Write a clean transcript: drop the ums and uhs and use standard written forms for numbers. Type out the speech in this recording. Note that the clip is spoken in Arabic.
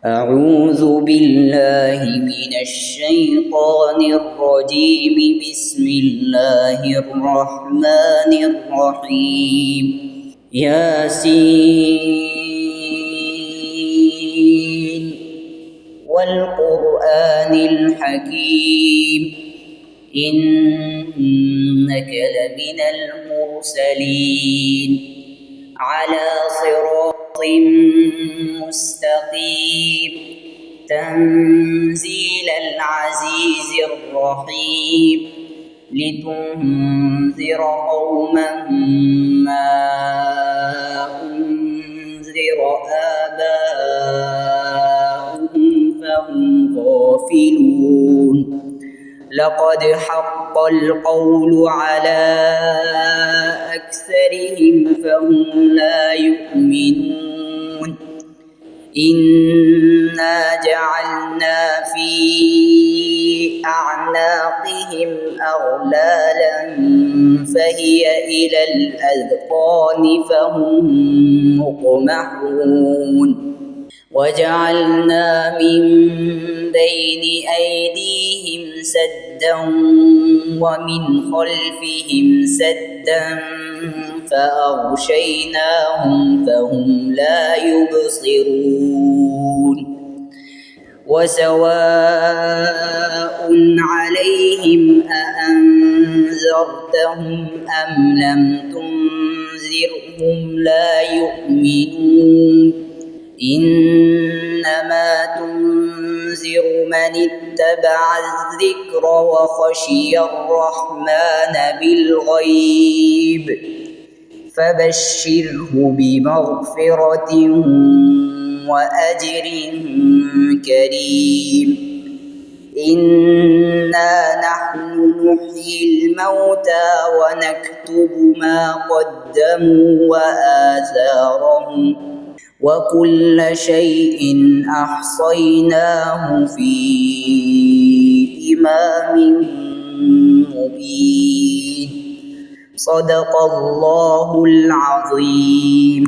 أعوذ بالله من الشيطان الرجيم. بسم الله الرحمن الرحيم. ياسين والقرآن الحكيم إنك لمن المرسلين على صراط مستقيم تنزيل العزيز الرحيم لتنذر قوما ما أنذر آباؤهم فهم غافلون. لقد حق القول على أكثرهم فهم لا يؤمنون. إنا جعلنا في أعناقهم أغلالا فهي إلى الأذقان فهم مقمحون. وجعلنا من بين أيديهم سدا ومن خلفهم سدا فأغشيناهم فهم لا يبصرون. وسواء عليهم أأنذرتهم أم لم تنذرهم لا يؤمنون. إنما تنذر من اتبع الذكر وخشي الرحمن بالغيب فبشره بمغفرة وأجر كريم. إنا نحن نحيي الموتى ونكتب ما قدموا وآثارهم وكل شيء أحصيناه في إمام مبين. صدق الله العظيم.